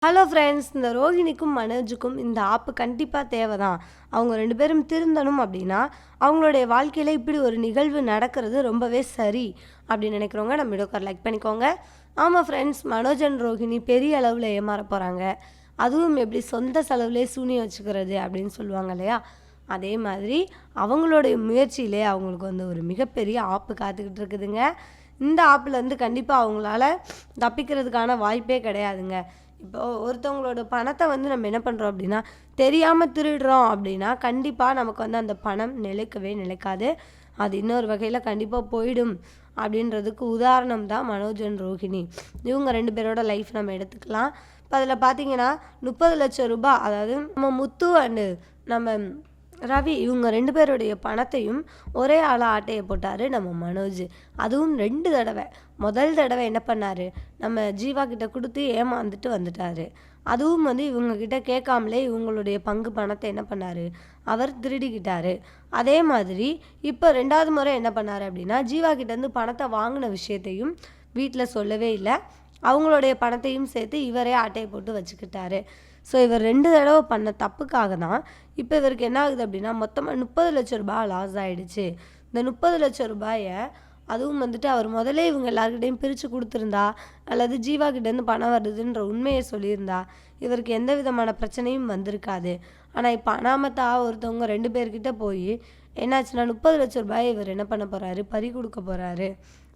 Hello friends, இந்த ரோஹிணிக்கும் மனோஜுக்கும் இந்த ஆப்பு கண்டிப்பாக தேவை தான். அவங்க 2 பேரும் திருந்தணும் அப்படின்னா, அவங்களுடைய வாழ்க்கையில் இப்படி ஒரு நிகழ்வு நடக்கிறது ரொம்பவே சரி அப்படின்னு நினைக்கிறவங்க நம்ம வீடியோக்கு லைக் பண்ணிக்கோங்க. ஆமாம் ஃப்ரெண்ட்ஸ், மனோஜ் அண்ட் ரோஹிணி பெரிய அளவில் ஏமாற போகிறாங்க. அதுவும் எப்படி சொந்த செலவுலேயே சூனியம் வச்சுக்கிறது அப்படின்னு சொல்லுவாங்க இல்லையா, அதே மாதிரி அவங்களுடைய முயற்சியிலே அவங்களுக்கு வந்து ஒரு மிகப்பெரிய ஆப்பு காத்துக்கிட்டு இருக்குதுங்க. இந்த ஆப்புலேருந்து கண்டிப்பாக அவங்களால தப்பிக்கிறதுக்கான வாய்ப்பே கிடையாதுங்க. இப்போ ஒருத்தவங்களோட பணத்தை வந்து நம்ம என்ன பண்ணுறோம் அப்படின்னா, தெரியாமல் திருடுறோம் அப்படின்னா கண்டிப்பாக நமக்கு வந்து அந்த பணம் நிலைக்கவே நிலைக்காது. அது இன்னொரு வகையில் கண்டிப்பாக போயிடும். அப்படின்றதுக்கு உதாரணம் தான் மனோஜ் அண்ட் ரோஹிணி. இவங்க 2 பேரோட லைஃப் நம்ம எடுத்துக்கலாம். இப்போ அதில் பார்த்தீங்கன்னா 30,00,000 அதாவது நம்ம முத்து அண்டு நம்ம ரவி இவங்க 2 பேருடைய பணத்தையும் ஒரே ஆளாக ஆட்டையை போட்டார் நம்ம மனோஜ். அதுவும் 2 தடவை. முதல் தடவை என்ன பண்ணார், நம்ம ஜீவா கிட்ட கொடுத்து ஏமாந்துட்டு வந்துட்டார். அதுவும் வந்து இவங்கக்கிட்ட கேட்காமலே இவங்களுடைய பங்கு பணத்தை என்ன பண்ணார், அவர் திருடிக்கிட்டார். அதே மாதிரி இப்போ 2வது முறை என்ன பண்ணார் அப்படின்னா, ஜீவா கிட்டேருந்து பணத்தை வாங்கின விஷயத்தையும் வீட்டில் சொல்லவே இல்லை. அவங்களுடைய பணத்தையும் சேர்த்து இவரே ஆட்டையை போட்டு வச்சுக்கிட்டாரு. ஸோ இவர் 2 தடவை பண்ண தப்புக்காக தான் இப்போ இவருக்கு என்ன ஆகுது அப்படின்னா, மொத்தமாக 30,00,000 லாஸ் ஆகிடுச்சு. இந்த 30,00,000 அதுவும் வந்துட்டு அவர் முதலே இவங்க எல்லாருக்கிட்டையும் பிரித்து கொடுத்துருந்தா, அல்லது ஜீவா கிட்டேருந்து பணம் வருதுன்ற உண்மையை சொல்லியிருந்தா, இவருக்கு எந்த விதமான பிரச்சனையும் வந்திருக்காது. ஆனால் இப்போ அனாமத்தா ஒருத்தவங்க 2 பேர்கிட்ட போய் என்னாச்சுன்னா 30,00,000 இவர் என்ன பண்ண போகிறாரு, பறி கொடுக்க போகிறாரு.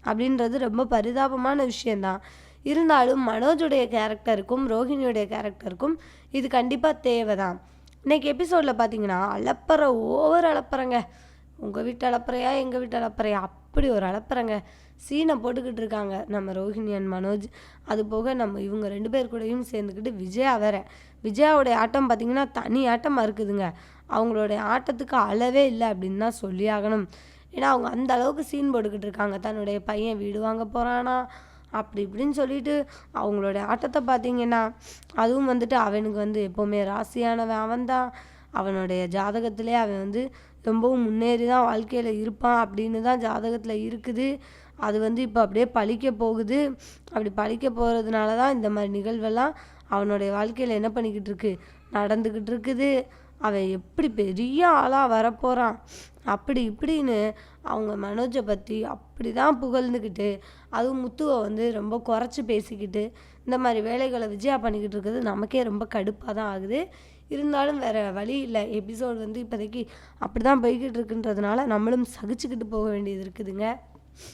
அப்படின்றது ரொம்ப பரிதாபமான விஷயந்தான். இருந்தாலும் மனோஜுடைய கேரக்டருக்கும் ரோஹிணியுடைய கேரக்டருக்கும் இது கண்டிப்பாக தேவை தான். இன்றைக்கி எபிசோடில் பார்த்தீங்கன்னா ஓவர் அளப்புறங்க. உங்கள் வீட்டு அளப்புறையா எங்கள் வீட்டு அளப்புறையா அப்படி ஒரு அளப்புறங்க. சீனை போட்டுக்கிட்டு இருக்காங்க நம்ம ரோஹிணி அண்ட் மனோஜ். அது போக நம்ம இவங்க 2 பேர் கூடயும் சேர்ந்துக்கிட்டு விஜயா வேற. விஜயாவுடைய ஆட்டம் பார்த்திங்கன்னா தனி ஆட்டமாக இருக்குதுங்க. அவங்களுடைய ஆட்டத்துக்கு அளவே இல்லை அப்படின்னு தான் சொல்லி ஆகணும். ஏன்னா அவங்க அந்த அளவுக்கு சீன் போட்டுக்கிட்டு இருக்காங்க. தன்னுடைய பையன் வீடு வாங்க போகிறானா அப்படி இப்படின்னு சொல்லிட்டு அவங்களோட ஆட்டத்தை பார்த்தீங்கன்னா, அதுவும் வந்துட்டு அவனுக்கு வந்து எப்போவுமே ராசியானவன் அவன்தான். அவனுடைய ஜாதகத்திலே அவன் வந்து ரொம்பவும் முன்னேறி தான் வாழ்க்கையில் இருப்பான் அப்படின்னு தான் ஜாதகத்தில் இருக்குது. அது வந்து இப்போ அப்படியே பழிக்க போகுது. அப்படி பழிக்க போகிறதுனால தான் இந்த மாதிரி நிகழ்வெல்லாம் அவனுடைய வாழ்க்கையில் என்ன பண்ணிக்கிட்டு இருக்கு, நடந்துக்கிட்டு இருக்குது. அவன் எப்படி பெரிய ஆளாக வரப்போகிறான் அப்படி இப்படின்னு அவங்க மனோஜை பற்றி அப்படி தான் புகழ்ந்துக்கிட்டு, அதுவும் முத்துவை வந்து ரொம்ப குறைச்சி பேசிக்கிட்டு இந்த மாதிரி வேலைகளை விஜயா பண்ணிக்கிட்டு இருக்கிறது நமக்கே ரொம்ப கடுப்பாக தான் ஆகுது. இருந்தாலும் வேறு வழி இல்லை. எபிசோடு வந்து இப்போதைக்கு அப்படி தான் போய்கிட்டு இருக்குன்றதுனால நம்மளும் சகிச்சுக்கிட்டு போக வேண்டியது இருக்குதுங்க.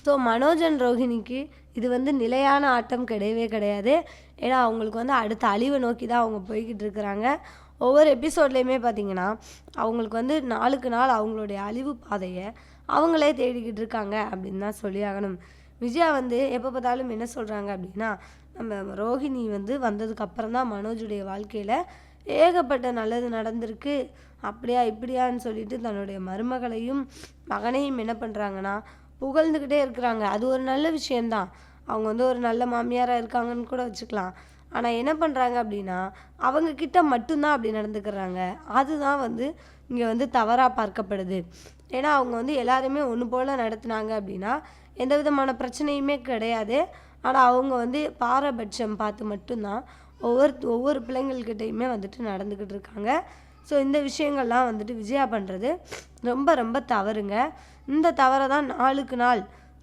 ஸோ மனோஜ் அண்ட் ரோஹிணிக்கு இது வந்து நிலையான ஆட்டம் கிடையவே கிடையாது. ஏன்னா அவங்களுக்கு வந்து அடுத்த அழிவை நோக்கி தான் அவங்க போய்கிட்டு இருக்கிறாங்க. ஒவ்வொரு எபிசோட்லேயுமே பார்த்திங்கன்னா அவங்களுக்கு வந்து நாளுக்கு நாள் அவங்களுடைய அழிவு பாதையை அவங்களே தேடிக்கிட்டு இருக்காங்க அப்படின்னு தான் சொல்லி ஆகணும். விஜயா வந்து எப்போ பார்த்தாலும் என்ன சொல்கிறாங்க அப்படின்னா, நம்ம ரோஹிணி வந்து வந்ததுக்கப்புறம் தான் மனோஜுடைய வாழ்க்கையில் ஏகப்பட்ட நல்லது நடந்திருக்கு அப்படியா இப்படியான்னு சொல்லிட்டு தன்னுடைய மருமகளையும் மகனையும் என்ன பண்ணுறாங்கன்னா புகழ்ந்துக்கிட்டே இருக்கிறாங்க. அது ஒரு நல்ல விஷயந்தான். அவங்க வந்து ஒரு நல்ல மாமியாராக இருக்காங்கன்னு கூட வச்சுக்கலாம். ஆனால் என்ன பண்ணுறாங்க அப்படின்னா, அவங்கக்கிட்ட மட்டும்தான் அப்படி நடந்துக்கிறாங்க. அதுதான் வந்து இங்கே வந்து தவறாக பார்க்கப்படுது. ஏன்னா அவங்க வந்து எல்லாருமே ஒன்று போல் நடத்துனாங்க அப்படின்னா எந்த விதமான பிரச்சனையுமே கிடையாது. ஆனால் அவங்க வந்து பாரபட்சம் பார்த்து மட்டும்தான் ஒவ்வொரு பிள்ளைங்கள்கிட்டையுமே வந்துட்டு நடந்துக்கிட்டு இருக்காங்க. ஸோ இந்த விஷயங்கள்லாம் வந்துட்டு விஜயா பண்ணுறது ரொம்ப ரொம்ப தவறுங்க. இந்த தவறை தான் நாளுக்கு நாள்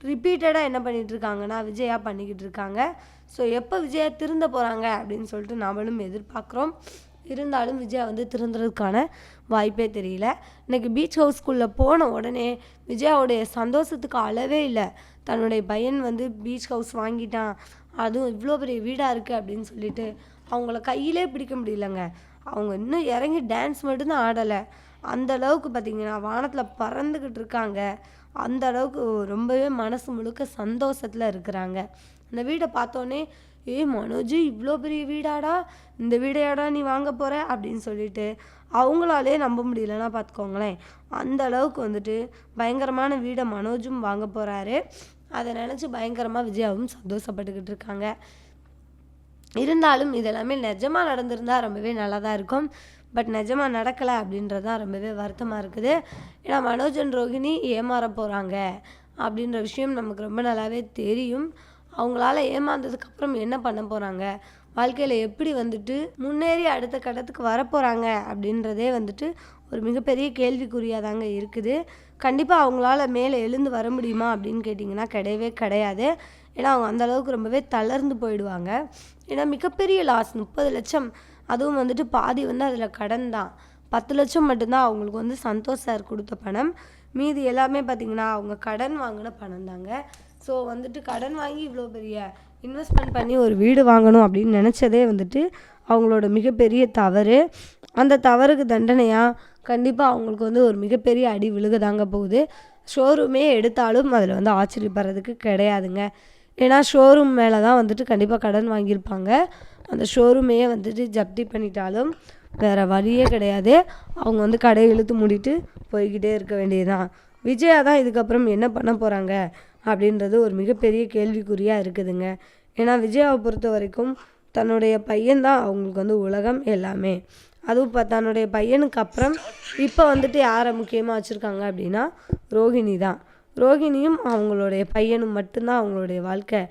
ரிப்பீட்டடாக என்ன பண்ணிகிட்ருக்காங்கன்னா விஜயா பண்ணிக்கிட்டு இருக்காங்க. ஸோ எப்போ விஜயா திருந்த போகிறாங்க அப்படின்னு சொல்லிட்டு நம்மளும் எதிர்பார்க்குறோம். இருந்தாலும் விஜயா வந்து திருந்துறதுக்கான வாய்ப்பே தெரியல. இன்றைக்கி பீச் ஹவுஸ்குள்ளே போன உடனே விஜயாவுடைய சந்தோஷத்துக்கு அளவே இல்லை. தன்னுடைய பையன் வந்து பீச் ஹவுஸ் வாங்கிட்டான், அதுவும் இவ்வளோ பெரிய வீடாக இருக்குது அப்படின்னு சொல்லிட்டு அவங்கள கையிலே பிடிக்க முடியலங்க. அவங்க இன்னும் இறங்கி டான்ஸ் மட்டும்தான் ஆடலை. அந்த அளவுக்கு பார்த்திங்கன்னா வானத்தில் பறந்துக்கிட்டு இருக்காங்க. அந்த அளவுக்கு ரொம்பவே மனசு முழுக்க சந்தோஷத்தில் இருக்கிறாங்க. அந்த வீடை பார்த்தோன்னே, மனோஜ் இவ்வளோ பெரிய வீடாடா, இந்த வீடையாடா நீ வாங்க போகிற அப்படின்னு சொல்லிட்டு அவங்களாலே நம்ப முடியலன்னா பார்த்துக்கோங்களேன். அந்த அளவுக்கு வந்துட்டு பயங்கரமான வீடை மனோஜும் வாங்க போகிறாரு. அதை நினச்சி பயங்கரமாக விஜயாவும் சந்தோஷப்பட்டுக்கிட்டு இருக்காங்க. இருந்தாலும் இதெல்லாமே நிஜமாக நடந்திருந்தால் ரொம்பவே நல்லா தான் இருக்கும். பட் நிஜமாக நடக்கலை அப்படின்றது தான் ரொம்பவே வருத்தமாக இருக்குது. ஏன்னா மனோஜ் அண்ட் ரோஹிணி ஏமாற போகிறாங்க அப்படின்ற விஷயம் நமக்கு ரொம்ப நல்லாவே தெரியும். அவங்களால ஏமாந்ததுக்கப்புறம் என்ன பண்ண போகிறாங்க, வாழ்க்கையில் எப்படி வந்துட்டு முன்னேறி அடுத்த கட்டத்துக்கு வரப்போகிறாங்க அப்படின்றதே வந்துட்டு ஒரு மிகப்பெரிய கேள்விக்குறியாக தாங்க இருக்குது. கண்டிப்பாக அவங்களால மேலே எழுந்து வர முடியுமா அப்படின்னு கேட்டிங்கன்னா கிடையவே கிடையாது. ஏன்னா அவங்க அந்தளவுக்கு ரொம்பவே தளர்ந்து போயிடுவாங்க. ஏன்னா மிகப்பெரிய லாஸ் 30,00,000, அதுவும் வந்துட்டு பாதி வந்து அதில் கடன் தான். 10,00,000 மட்டும்தான் அவங்களுக்கு வந்து சந்தோஷ் சார் கொடுத்த பணம். மீதி எல்லாமே பார்த்திங்கன்னா அவங்க கடன் வாங்கின பணம் தாங்க. ஸோ வந்துட்டு கடன் வாங்கி இவ்வளோ பெரிய இன்வெஸ்ட்மெண்ட் பண்ணி ஒரு வீடு வாங்கணும் அப்படின்னு நினச்சதே வந்துட்டு அவங்களோட மிகப்பெரிய தவறு. அந்த தவறுக்கு தண்டனையாக கண்டிப்பாக அவங்களுக்கு வந்து ஒரு மிகப்பெரிய அடி விழுக தாங்க போகுது. ஷோரூமே எடுத்தாலும் அதில் வந்து ஆச்சரியப்படுறதுக்கு கிடையாதுங்க. ஏன்னா ஷோரூம் மேலே தான் வந்துட்டு கண்டிப்பாக கடன் வாங்கியிருப்பாங்க. அந்த ஷோரூமையே வந்துட்டு ஜப்தி பண்ணிட்டாலும் வேறு வழியே கிடையாது. அவங்க வந்து கடையை இழுத்து மூடிட்டு போய்கிட்டே இருக்க வேண்டியதுதான். விஜயா தான் இதுக்கப்புறம் என்ன பண்ண போகிறாங்க அப்படின்றது ஒரு மிகப்பெரிய கேள்விக்குறியாக இருக்குதுங்க. ஏன்னா விஜயாவை பொறுத்த வரைக்கும் தன்னுடைய பையன்தான் அவங்களுக்கு வந்து உலகம் எல்லாமே. அதுவும் இப்போ தன்னுடைய பையனுக்கு அப்புறம் இப்போ வந்துட்டு யாரை முக்கியமாக வச்சுருக்காங்க அப்படின்னா ரோஹிணி தான். ரோஹிணியும் அவங்களுடைய பையனும் மட்டும்தான் அவங்களுடைய வாழ்க்கை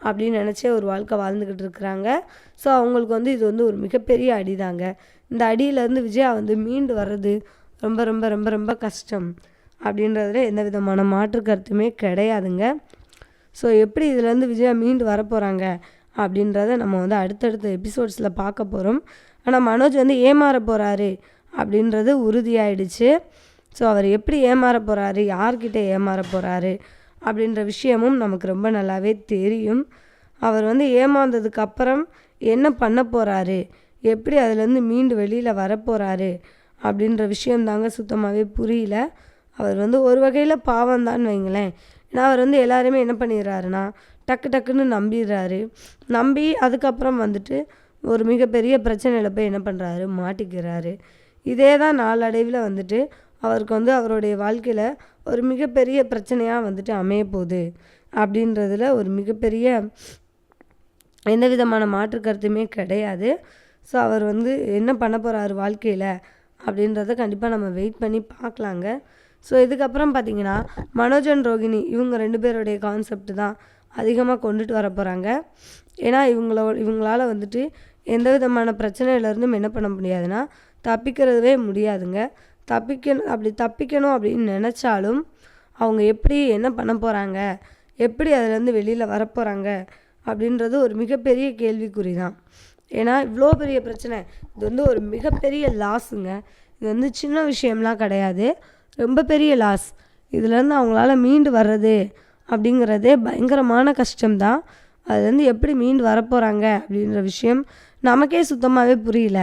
அப்படின்னு நினச்சே ஒரு வாழ்க்கை வாழ்ந்துக்கிட்டு இருக்கிறாங்க. ஸோ அவங்களுக்கு வந்து இது வந்து ஒரு மிகப்பெரிய அடிதாங்க. இந்த அடியிலேருந்து விஜயா வந்து மீண்டு வர்றது ரொம்ப ரொம்ப ரொம்ப ரொம்ப கஷ்டம் அப்படின்றதுல எந்த விதமான மாற்று கருத்துமே கிடையாதுங்க. ஸோ எப்படி இதுலேருந்து விஜயா மீண்டு வரப்போகிறாங்க அப்படின்றத நம்ம வந்து அடுத்தடுத்த எபிசோட்ஸில் பார்க்க போகிறோம். ஆனால் மனோஜ் வந்து ஏமாற போகிறாரு அப்படின்றது உறுதியாயிடுச்சு. ஸோ அவர் எப்படி ஏமாற போகிறாரு, யார்கிட்ட ஏமாற போகிறாரு அப்படின்ற விஷயமும் நமக்கு ரொம்ப நல்லாவே தெரியும். அவர் வந்து ஏமாந்ததுக்கப்புறம் என்ன பண்ண போகிறாரு, எப்படி அதுலேருந்து மீண்டு வெளியில் வரப்போகிறாரு அப்படின்ற விஷயந்தாங்க சுத்தமாகவே புரியல. அவர் வந்து ஒரு வகையில் பாவம்தான்னு வைங்களேன். ஏன்னா அவர் வந்து எல்லாருமே என்ன பண்ணிடுறாருன்னா டக்கு டக்குன்னு நம்பிடுறாரு. நம்பி அதுக்கப்புறம் வந்துட்டு ஒரு மிகப்பெரிய பிரச்சனையில் போய் என்ன பண்ணுறாரு, மாட்டிக்கிறாரு. இதே தான் நாளடைவில் வந்துட்டு அவருக்கு வந்து அவருடைய வாழ்க்கையில் ஒரு மிகப்பெரிய பிரச்சனையாக வந்துட்டு அமைய போகுது அப்படின்றதுல ஒரு மிகப்பெரிய எந்த விதமான மாற்று கருத்துமே கிடையாது. ஸோ அவர் வந்து என்ன பண்ண போகிறாரு வாழ்க்கையில் அப்படின்றத கண்டிப்பாக நம்ம வெயிட் பண்ணி பார்க்கலாங்க. ஸோ இதுக்கப்புறம் பார்த்திங்கன்னா மனோஜ் அண்ட் ரோகிணி இவங்க 2 பேருடைய கான்செப்ட் தான் அதிகமாக கொண்டுட்டு வர போகிறாங்க. ஏன்னா இவங்களால வந்துட்டு எந்த விதமான பிரச்சனையிலேருந்தும் என்ன பண்ண முடியாதுன்னா தப்பிக்கிறதுவே முடியாதுங்க. அப்படி தப்பிக்கணும் அப்படின்னு நினச்சாலும் அவங்க எப்படி என்ன பண்ண போகிறாங்க, எப்படி அதுலேருந்து வெளியில் வரப்போகிறாங்க அப்படின்றது ஒரு மிகப்பெரிய கேள்விக்குறி தான். ஏன்னா இவ்வளோ பெரிய பிரச்சனை, இது வந்து ஒரு மிகப்பெரிய லாஸுங்க. இது வந்து சின்ன விஷயம்லாம் கிடையாது, ரொம்ப பெரிய லாஸ். இதுலேருந்து அவங்களால மீண்டு வர்றது அப்படிங்கிறதே பயங்கரமான கஷ்டம்தான். அதுலேருந்து எப்படி மீண்டு வரப்போகிறாங்க அப்படின்ற விஷயம் நமக்கே சுத்தமாகவே புரியல.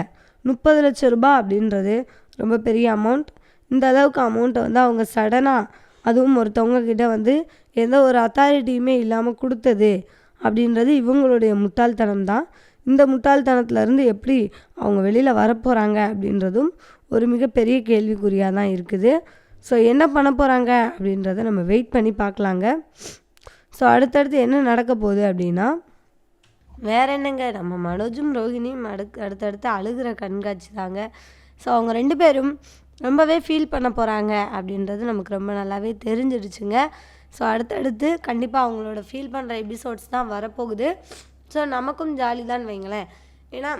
30 லட்சம் ரூபாய் அப்படின்றது ரொம்ப பெரிய அமௌண்ட். இந்த அளவுக்கு அமௌண்ட்டை வந்து அவங்க சடனாக, அதுவும் ஒருத்தவங்க கிட்ட வந்து எந்த ஒரு அத்தாரிட்டியுமே இல்லாமல் கொடுத்தது அப்படின்றது இவங்களுடைய முட்டாள்தனம் தான். இந்த முட்டாள்தனத்துலேருந்து எப்படி அவங்க வெளியில் வரப்போகிறாங்க அப்படின்றதும் ஒரு மிகப்பெரிய கேள்விக்குறியாக தான் இருக்குது. ஸோ என்ன பண்ண போகிறாங்க அப்படின்றத நம்ம வெயிட் பண்ணி பார்க்கலாங்க. ஸோ அடுத்தடுத்து என்ன நடக்க போகுது அப்படின்னா வேற என்னங்க, நம்ம மனோஜும் ரோஹிணியும் அடுத்தடுத்து அழுகிற கண்காட்சி தாங்க. ஸோ அவங்க 2 பேரும் ரொம்பவே ஃபீல் பண்ண போகிறாங்க அப்படின்றது நமக்கு ரொம்ப நல்லாவே தெரிஞ்சிடுச்சுங்க. ஸோ அடுத்தடுத்து கண்டிப்பாக அவங்களோட ஃபீல் பண்ணுற எபிசோட்ஸ் தான் வரப்போகுது. ஸோ நமக்கும் ஜாலி தான் வைங்களேன். ஏன்னா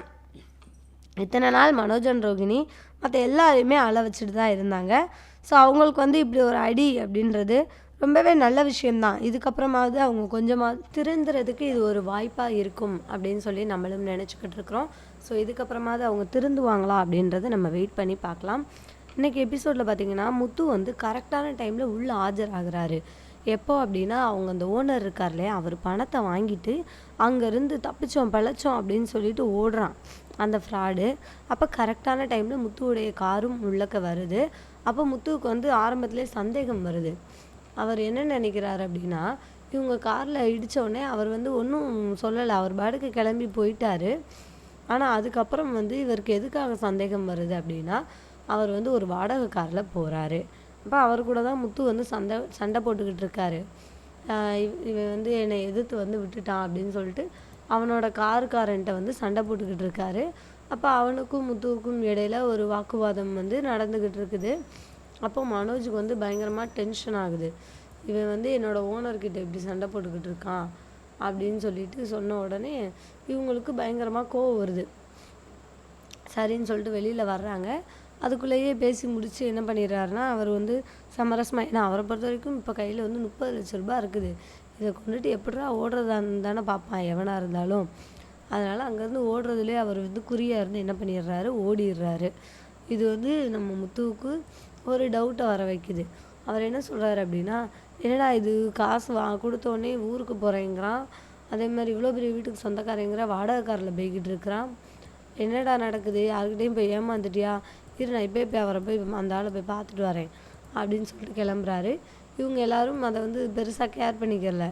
இத்தனை நாள் மனோஜ் அண்ட் ரோகிணி மற்ற எல்லாரையுமே அழ வச்சுட்டு தான் இருந்தாங்க. ஸோ அவங்களுக்கு வந்து இப்படி ஒரு அடி அப்படின்றது ரொம்பவே நல்ல விஷயம்தான். இதுக்கப்புறமாவது அவங்க கொஞ்சமாக திருந்துறதுக்கு இது ஒரு வாய்ப்பாக இருக்கும் அப்படின்னு சொல்லி நம்மளும் நினச்சிக்கிட்டு இருக்கிறோம். ஸோ இதுக்கப்புறமாவது அவங்க திருந்துவாங்களா அப்படின்றத நம்ம வெயிட் பண்ணி பார்க்கலாம். இன்றைக்கி எபிசோடில் பார்த்திங்கன்னா முத்து வந்து கரெக்டான டைமில் உள்ளே ஆஜராகிறாரு. எப்போ அப்படின்னா அவங்க அந்த ஓனர் இருக்கார் இல்லையா, அவர் பணத்தை வாங்கிட்டு அங்கேருந்து தப்பிச்சோம் பிழைச்சோம் அப்படின்னு சொல்லிட்டு ஓடுறான் அந்த ஃப்ராடு. அப்போ கரெக்டான டைமில் முத்துவுடைய காரும் உள்ளக்க வருது. அப்போ முத்துவுக்கு வந்து ஆரம்பத்திலே சந்தேகம் வருது. அவர் என்ன நினைக்கிறார் அப்படின்னா, இவங்க காரில் இடித்தோடனே அவர் வந்து ஒன்றும் சொல்லலை, அவர் பாட்டுக்கு கிளம்பி போயிட்டார். ஆனால் அதுக்கப்புறம் வந்து இவருக்கு எதுக்காக சந்தேகம் வருது அப்படின்னா, அவர் வந்து ஒரு வாடகை காரில் போகிறாரு. அப்போ அவர் கூட தான் முத்து வந்து சண்டை போட்டுக்கிட்டு இருக்காரு. இவன் வந்து என்னை எதிர்த்து வந்து விட்டுட்டான் அப்படின்னு சொல்லிட்டு அவனோட காருக்காரன்ட்ட வந்து சண்டை போட்டுக்கிட்டு இருக்காரு. அப்போ அவனுக்கும் முத்துவுக்கும் இடையில ஒரு வாக்குவாதம் வந்து நடந்துக்கிட்டு இருக்குது. அப்போ மனோஜுக்கு வந்து பயங்கரமாக டென்ஷன் ஆகுது. இவன் வந்து என்னோடய ஓனர்கிட்ட இப்படி சண்டை போட்டுக்கிட்டு இருக்கான் அப்படின்னு சொல்லிட்டு சொன்ன உடனே இவங்களுக்கு பயங்கரமாக கோவம் வருது. சரின்னு சொல்லிட்டு வெளியில் வர்றாங்க. அதுக்குள்ளேயே பேசி முடித்து என்ன பண்ணிடுறாருன்னா, அவர் வந்து சமரசமாக, ஏன்னா அவரை பொறுத்த வரைக்கும் இப்போ கையில் வந்து 30,00,000 இருக்குது. இதை கொண்டுட்டு எப்படிடா ஓடுறதான்னு தானே பார்ப்பான் எவனாக இருந்தாலும். அதனால் அங்கேருந்து ஓடுறதுலேயே அவர் வந்து குறியாக இருந்து என்ன பண்ணிடுறாரு, ஓடிடுறாரு. இது வந்து நம்ம முத்துவுக்கு ஒரு டவுட்டை வர வைக்குது. அவர் என்ன சொல்கிறாரு அப்படின்னா, என்னடா இது காசு கொடுத்தோடனே ஊருக்கு போகிறேங்கிறான், அதே மாதிரி இவ்வளோ பெரிய வீட்டுக்கு சொந்தக்காரங்கிற வாடகை காரில் போய்கிட்டு இருக்கிறான், என்னடா நடக்குது, யாருக்கிட்டையும் போய் ஏமாந்துட்டியா, இரு நான் போய் அவரை போய் அந்த ஆளை போய் பார்த்துட்டு வரேன் அப்படின்னு சொல்லிட்டு கிளம்புறாரு. இவங்க எல்லாரும் அதை வந்து பெருசாக கேர் பண்ணிக்கல.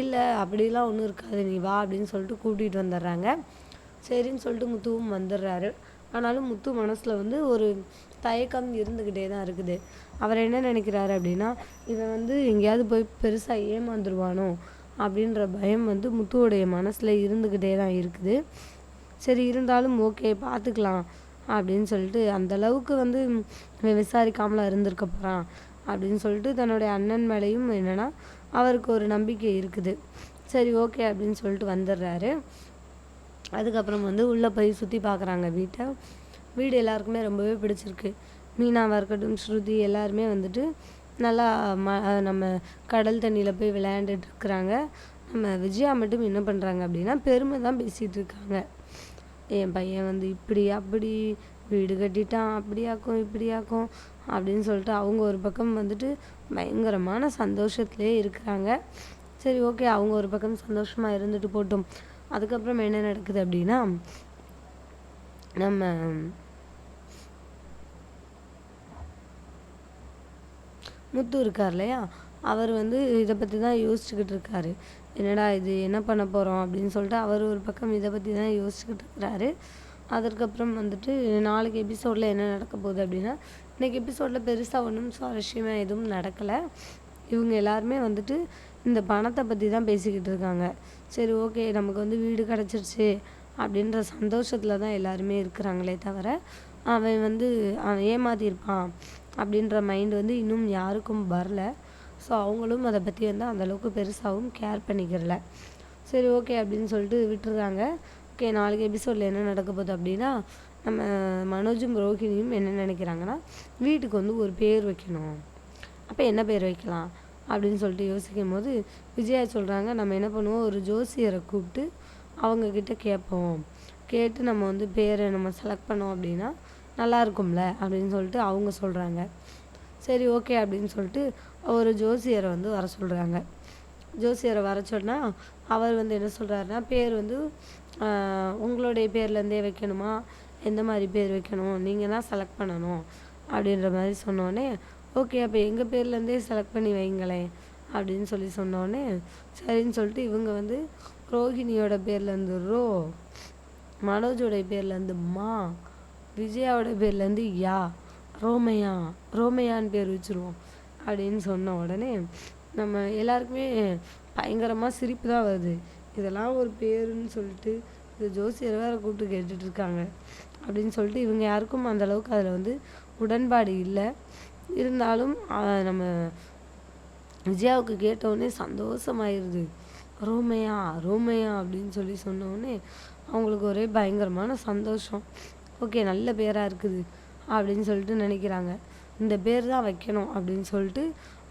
இல்லை அப்படிலாம் ஒன்றும் இருக்காது, நீ வா அப்படின்னு சொல்லிட்டு கூட்டிகிட்டு வந்துடுறாங்க. சரின்னு சொல்லிட்டு முத்துவும் வந்துடுறாரு. ஆனாலும் முத்து மனசில் வந்து ஒரு தயக்கம் இருந்துக்கிட்டே தான் இருக்குது. அவர் என்ன நினைக்கிறாரு அப்படின்னா, இவன் வந்து எங்கேயாவது போய் பெருசாக ஏமாந்துருவானோ அப்படின்ற பயம் வந்து முத்துவோடைய மனசில் இருந்துக்கிட்டே தான் இருக்குது. சரி இருந்தாலும் ஓகே பார்த்துக்கலாம் அப்படின்னு சொல்லிட்டு, அந்தளவுக்கு வந்து விசாரிக்காமலாம் இருந்திருக்க போகிறான் அப்படின்னு சொல்லிட்டு தன்னுடைய அண்ணன் மேலேயும் என்னென்னா அவருக்கு ஒரு நம்பிக்கை இருக்குது. சரி ஓகே அப்படின்னு சொல்லிட்டு வந்துடுறாரு. அதுக்கப்புறம் வந்து உள்ளே போய் சுற்றி பார்க்குறாங்க வீட்டை. வீடு எல்லாருக்குமே ரொம்பவே பிடிச்சிருக்கு. மீனாவாக இருக்கட்டும், ஸ்ருதி எல்லாருமே வந்துட்டு நல்லா நம்ம கடல் தண்ணியில் போய் விளையாண்டுட்டு இருக்கிறாங்க. நம்ம விஜயா மட்டும் என்ன பண்ணுறாங்க அப்படின்னா பெருமை தான் பேசிகிட்டு இருக்காங்க. என் பையன் வந்து இப்படி அப்படி வீடு கட்டிட்டான், அப்படியாக்கும் இப்படியாக்கும் அப்படின்னு சொல்லிட்டு அவங்க ஒரு பக்கம் வந்துட்டு பயங்கரமான சந்தோஷத்துலேயே இருக்கிறாங்க. சரி ஓகே, அவங்க ஒரு பக்கம் சந்தோஷமாக இருந்துட்டு போட்டும். அதுக்கப்புறம் என்ன நடக்குது அப்படின்னா, நம்ம முத்து இருக்கார் இல்லையா, அவர் வந்து இதை பற்றி தான் யோசிச்சுக்கிட்டு இருக்காரு. என்னடா இது என்ன பண்ண போகிறோம் அப்படின்னு சொல்லிட்டு அவர் ஒரு பக்கம் இதை பற்றி தான் யோசிச்சுக்கிட்டு இருக்கிறாரு. அதுக்கப்புறம் வந்துட்டு நாளைக்கு எபிசோடில் என்ன நடக்க போகுது அப்படின்னா, இன்றைக்கி எபிசோடில் பெருசாக ஒன்றும் சுவாரஸ்யமாக எதுவும் நடக்கலை. இவங்க எல்லாருமே வந்துட்டு இந்த பணத்தை பற்றி தான் பேசிக்கிட்டு இருக்காங்க. சரி ஓகே, நமக்கு வந்து வீடு கிடச்சிருச்சு அப்படின்ற சந்தோஷத்தில் தான் எல்லாருமே இருக்கிறாங்களே தவிர, அவன் வந்து அவன் ஏமாத்தியிருப்பான் அப்படின்ற மைண்டு வந்து இன்னும் யாருக்கும் வரல. ஸோ அவங்களும் அதை பற்றி வந்து அந்தளவுக்கு பெருசாகவும் கேர் பண்ணிக்கிறல. சரி ஓகே அப்படின்னு சொல்லிட்டு விட்டுறாங்க. ஓகே, நாளைக்கு எபிசோடில் என்ன நடக்க போகுது அப்படின்னா, நம்ம மனோஜும் ரோஹிணியும் என்ன நினைக்கிறாங்கன்னா, வீட்டுக்கு வந்து ஒரு பேர் வைக்கணும். அப்போ என்ன பேர் வைக்கலாம் அப்படின்னு சொல்லிட்டு யோசிக்கும் போது விஜயா சொல்கிறாங்க, நம்ம என்ன பண்ணுவோம், ஒரு ஜோசியரை கூப்பிட்டு அவங்கக்கிட்ட கேட்போம். கேட்டு நம்ம வந்து பேரை நம்ம செலக்ட் பண்ணோம் அப்படின்னா நல்லா இருக்கும்ல அப்படின்னு சொல்லிட்டு அவங்க சொல்கிறாங்க. சரி ஓகே அப்படின்னு சொல்லிட்டு ஒரு ஜோசியரை வந்து வர சொல்கிறாங்க. ஜோசியரை வர சொன்னால் அவர் வந்து என்ன சொல்கிறாருன்னா, பேர் வந்து உங்களுடைய பேர்லேருந்தே வைக்கணுமா, எந்த மாதிரி பேர் வைக்கணும், நீங்கள் தான் செலக்ட் பண்ணணும் அப்படின்ற மாதிரி சொன்னோடனே, ஓகே அப்போ எங்கள் பேர்லேருந்தே செலக்ட் பண்ணி வைங்களேன் அப்படின்னு சொன்னோடனே சரின்னு சொல்லிட்டு இவங்க வந்து ரோஹிணியோட பேர்லேருந்து ரோ, மனோஜோடைய பேர்லேருந்து மா, விஜயாவோட பேர்லேருந்து யா, ரோமையான்னு பேர் வச்சுருவோம் அப்படின்னு சொன்ன உடனே நம்ம எல்லாருக்குமே பயங்கரமாக சிரிப்பு தான் வருது. இதெல்லாம் ஒரு பேருன்னு சொல்லிட்டு இந்த ஜோசியரை வேறு கூப்பிட்டு கேட்டுட்ருக்காங்க அப்படின்னு சொல்லிட்டு இவங்க யாருக்கும் அந்தளவுக்கு அதில் வந்து உடன்பாடு இல்லை. இருந்தாலும் நம்ம விஜயாவுக்கு கேட்டவுடனே சந்தோஷமாயிருது. ரோமையா அப்படின்னு சொல்லி சொன்னோடனே அவங்களுக்கு ஒரே பயங்கரமான சந்தோஷம். ஓகே, நல்ல பேராக இருக்குது அப்படின்னு சொல்லிட்டு நினைக்கிறாங்க. இந்த பேர் தான் வைக்கணும் அப்படின்னு சொல்லிட்டு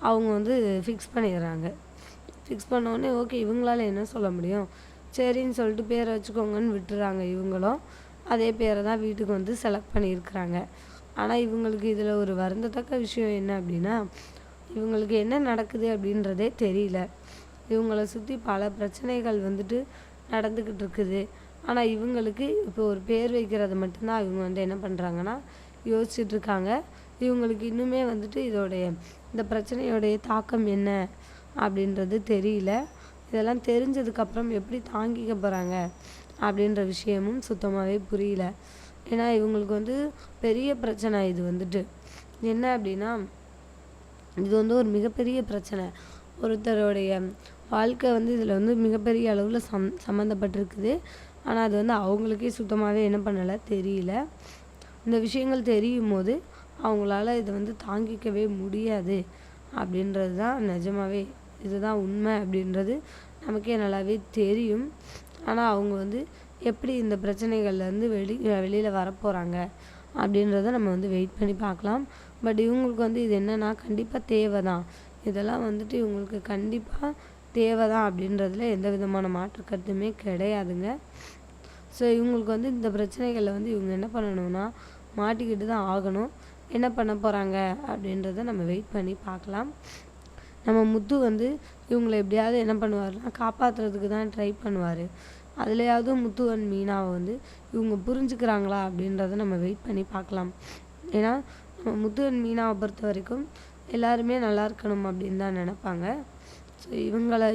அவங்க வந்து ஃபிக்ஸ் பண்ணிடுறாங்க. ஃபிக்ஸ் பண்ணோடனே ஓகே, இவங்களால என்ன சொல்ல முடியும், சரின்னு சொல்லிட்டு பேரை வச்சுக்கோங்கன்னு விட்டுறாங்க. இவங்களும் அதே பேரை தான் வீட்டுக்கு வந்து செலக்ட் பண்ணியிருக்கிறாங்க. ஆனால் இவங்களுக்கு இதில் ஒரு வருந்தத்தக்க விஷயம் என்ன அப்படின்னா, இவங்களுக்கு என்ன நடக்குது அப்படின்றதே தெரியல. இவங்களை சுற்றி பல பிரச்சனைகள் வந்துட்டு நடந்துக்கிட்டு இருக்குது. ஆனால் இவங்களுக்கு இப்போ ஒரு பேர் வைக்கிறது மட்டும்தான் இவங்க வந்து என்ன பண்ணுறாங்கன்னா யோசிச்சுட்ருக்காங்க. இவங்களுக்கு இன்னுமே வந்துட்டு இந்த பிரச்சனையோடைய தாக்கம் என்ன அப்படின்றது தெரியல. இதெல்லாம் தெரிஞ்சதுக்கப்புறம் எப்படி தாங்கிக்க போகிறாங்க அப்படின்ற விஷயமும் சுத்தமாகவே புரியல. ஏன்னா இவங்களுக்கு வந்து பெரிய பிரச்சனை இது வந்துட்டு என்ன அப்படின்னா, இது வந்து ஒரு மிகப்பெரிய பிரச்சனை. ஒருத்தருடைய வாழ்க்கை வந்து இதில் வந்து மிகப்பெரிய அளவில் சம்மந்தப்பட்டிருக்குது. ஆனால் அது வந்து அவங்களுக்கே சுத்தமாகவே என்ன பண்ணலை தெரியல. இந்த விஷயங்கள் தெரியும் போது அவங்களால இதை வந்து தாங்கிக்கவே முடியாது அப்படின்றது தான் நிஜமாகவே, இதுதான் உண்மை அப்படின்றது நமக்கே நல்லாவே தெரியும். ஆனால் அவங்க வந்து எப்படி இந்த பிரச்சனைகள்லேருந்து வெளியில் வரப்போகிறாங்க அப்படின்றத நம்ம வந்து வெயிட் பண்ணி பார்க்கலாம். பட் இவங்களுக்கு வந்து இது என்னென்னா கண்டிப்பாக தேவை தான். இதெல்லாம் வந்துட்டு இவங்களுக்கு கண்டிப்பாக தேவை தான் அப்படின்றதுல எந்த விதமான மாற்று கருத்துமே கிடையாதுங்க. ஸோ இவங்களுக்கு வந்து இந்த பிரச்சனைகளில் வந்து இவங்க என்ன பண்ணணும்னா மாட்டிக்கிட்டு தான் ஆகணும். என்ன பண்ண போகிறாங்க அப்படின்றத நம்ம வெயிட் பண்ணி பார்க்கலாம். நம்ம முத்து வந்து இவங்களை எப்படியாவது என்ன பண்ணுவார்னா காப்பாற்றுறதுக்கு தான் ட்ரை பண்ணுவார். அதுலேயாவது முத்து அண்ட் மீனாவை வந்து இவங்க புரிஞ்சுக்கிறாங்களா அப்படின்றத நம்ம வெயிட் பண்ணி பார்க்கலாம். ஏன்னா நம்ம முத்து அண்ட் மீனாவை பொறுத்த வரைக்கும் எல்லாருமே நல்லா இருக்கணும் அப்படின்னு தான் நினைப்பாங்க. ஸோ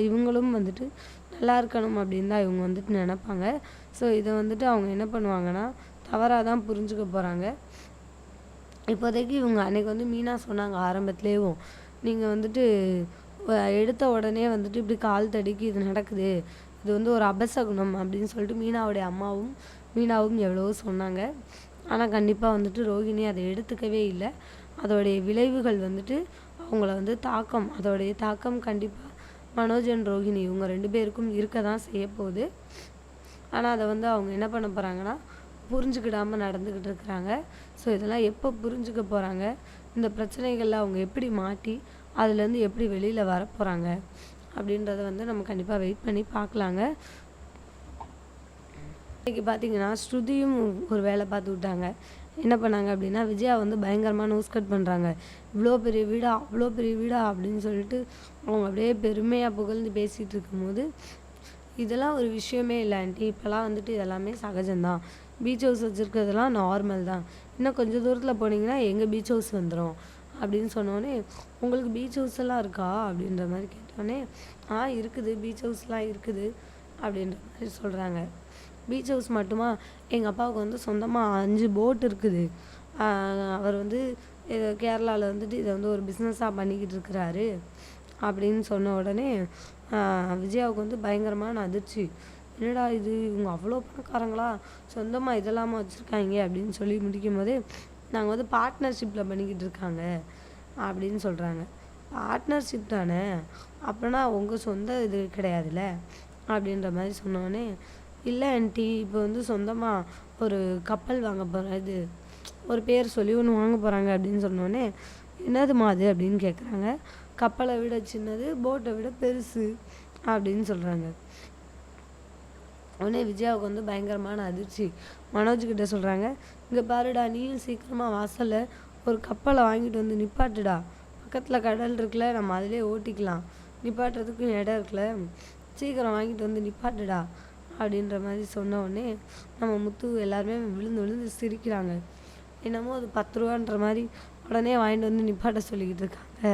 இவங்களும் வந்துட்டு நல்லா இருக்கணும் அப்படின்னு தான் இவங்க வந்துட்டு நினைப்பாங்க. ஸோ இதை வந்துட்டு அவங்க என்ன பண்ணுவாங்கன்னா தவறாக தான் புரிஞ்சுக்க போகிறாங்க. இப்போதைக்கு இவங்க அன்றைக்கி வந்து மீனா சொன்னாங்க ஆரம்பத்துலேயும், நீங்கள் வந்துட்டு எடுத்த உடனே வந்துட்டு இப்படி கால் தடிக்கு இது நடக்குது, இது வந்து ஒரு அபசகுனம் அப்படின்னு சொல்லிட்டு மீனாவுடைய அம்மாவும் மீனாவும் எவ்வளவோ சொன்னாங்க. ஆனால் கண்டிப்பாக வந்துட்டு ரோகிணி அதை எடுத்துக்கவே இல்லை. அதோடைய விளைவுகள் வந்துட்டு அவங்கள வந்து அதோடைய தாக்கம் கண்டிப்பாக மனோஜ் அண்ட் ரோஹிணி இவங்க 2 பேருக்கும் இருக்க தான் செய்ய போகுது. ஆனால் அதை வந்து அவங்க என்ன பண்ண போகிறாங்கன்னா புரிஞ்சுக்கிடாமல் நடந்துக்கிட்டு இருக்கிறாங்க. ஸோ இதெல்லாம் எப்போ புரிஞ்சுக்க போகிறாங்க, இந்த பிரச்சனைகளில் அவங்க எப்படி மாட்டி அதுலேருந்து எப்படி வெளியில் வர போகிறாங்க அப்படின்றத வந்து நம்ம கண்டிப்பாக வெயிட் பண்ணி பார்க்கலாங்க. இன்றைக்கி பார்த்தீங்கன்னா ஸ்ருதியும் ஒரு வேலை பார்த்து விட்டாங்க. என்ன பண்ணாங்க அப்படின்னா விஜயா வந்து பயங்கரமாக நோஸ் கட் பண்ணுறாங்க. இவ்வளோ பெரிய வீடா அவ்வளோ பெரிய வீடா அப்படின்னு சொல்லிட்டு அவங்க அப்படியே பெருமையாக புகழ்ந்து பேசிகிட்டு இருக்கும்போது, இதெல்லாம் ஒரு விஷயமே இல்லை ஆண்டி, இப்போலாம் வந்துட்டு இதெல்லாமே சகஜம்தான், பீச் ஹவுஸ் வச்சுருக்கிறதுலாம் நார்மல் தான், இன்னும் கொஞ்சம் தூரத்தில் போனீங்கன்னா எங்கள் பீச் ஹவுஸ் வந்துடும் அப்படின்னு சொன்னோடனே, உங்களுக்கு பீச் ஹவுஸ் எல்லாம் இருக்கா அப்படின்ற மாதிரி கேட்டோடனே, இருக்குது, பீச் ஹவுஸ்லாம் இருக்குது அப்படின்ற மாதிரி சொல்கிறாங்க. பீச் ஹவுஸ் மட்டுமா, எங்கள் அப்பாவுக்கு வந்து சொந்தமாக 5 போட் இருக்குது, அவர் வந்து கேரளாவில் வந்துட்டு இதை வந்து ஒரு பிஸ்னஸாக பண்ணிக்கிட்டு இருக்கிறாரு அப்படின்னு சொன்ன உடனே விஜயாவுக்கு வந்து பயங்கரமான அதிர்ச்சி. என்னடா இது, இவங்க அவ்வளோ பணக்காரங்களா, சொந்தமாக இதெல்லாமா வச்சுருக்காங்க அப்படின்னு சொல்லி முடிக்கும் போதே, நாங்கள் வந்து பார்ட்னர்ஷிப்பில் பண்ணிக்கிட்டு இருக்காங்க அப்படின்னு சொல்கிறாங்க. பார்ட்னர்ஷிப் தானே, அப்படின்னா உங்கள் சொந்த இது கிடையாதுல்ல அப்படின்ற மாதிரி சொன்னோடனே, இல்லை ஆண்டி, இப்போ வந்து சொந்தமாக ஒரு கப்பல் வாங்க போகிறேன், இது ஒரு பேர் சொல்லி ஒன்று வாங்க போகிறாங்க அப்படின்னு சொன்னோடனே, என்னதுமா அது அப்படின்னு கேட்குறாங்க. கப்பலை விட சின்னது, போட்டை விட பெருசு அப்படின்னு சொல்கிறாங்க. உடனே விஜயாவுக்கு வந்து பயங்கரமான அதிர்ச்சி. மனோஜ்கிட்ட சொல்கிறாங்க, இங்கே பாருடா, நீயும் சீக்கிரமாக வாசலில் ஒரு கப்பலை வாங்கிட்டு வந்து நிப்பாட்டுடா, பக்கத்தில் கடல் இருக்குல்ல, நம்ம அதிலே ஓட்டிக்கலாம், நிப்பாட்டுறதுக்கும் இடம் இருக்குல்ல, சீக்கிரம் வாங்கிட்டு வந்து நிப்பாட்டுடா அப்படின்ற மாதிரி சொன்ன உடனே நம்ம முத்து எல்லாருமே விழுந்து விழுந்து சிரிக்கிறாங்க. என்னமோ அது 10 ரூபான்ற மாதிரி உடனே வாங்கிட்டு வந்து நிப்பாட்ட சொல்லிக்கிட்டு இருக்காங்க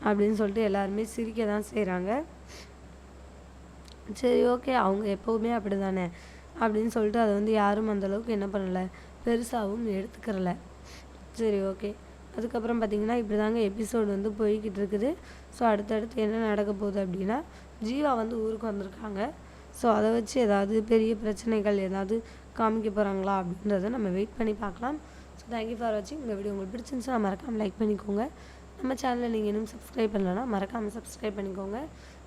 அப்படின்னு சொல்லிட்டு எல்லாருமே சிரிக்க தான் செய்கிறாங்க. சரி, ஓகே, அவங்க எப்போவுமே அப்படி தானே அப்படின்னு சொல்லிட்டு அதை வந்து யாரும் அந்தளவுக்கு என்ன பண்ணலை, பெருசாகவும் எடுத்துக்கிறல. சரி, ஓகே. அதுக்கப்புறம் பார்த்திங்கன்னா இப்படி தாங்க எபிசோடு வந்து போய்கிட்டு இருக்குது. ஸோ அடுத்தடுத்து என்ன நடக்க போகுது அப்படின்னா, ஜீவா வந்து ஊருக்கு வந்திருக்காங்க. ஸோ அதை வச்சு ஏதாவது பெரிய பிரச்சனைகள் ஏதாவது காமிக்க போகிறாங்களா அப்படின்றத நம்ம வெயிட் பண்ணி பார்க்கலாம். ஸோ தேங்க்யூ ஃபார் வாட்சிங். இந்த வீடியோ உங்களுக்கு பிடிச்சிருந்துச்சுன்னா மறக்காமல் லைக் பண்ணிக்கோங்க. நம்ம சேனலில் நீங்கள் இன்னும் சப்ஸ்கிரைப் பண்ணலன்னா மறக்காமல் சப்ஸ்கிரைப் பண்ணிக்கோங்க.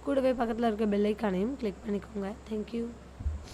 கூடவே பக்கத்தில் இருக்க பெல் ஐக்கானையும் கிளிக் பண்ணிக்கோங்க. தேங்க்யூ.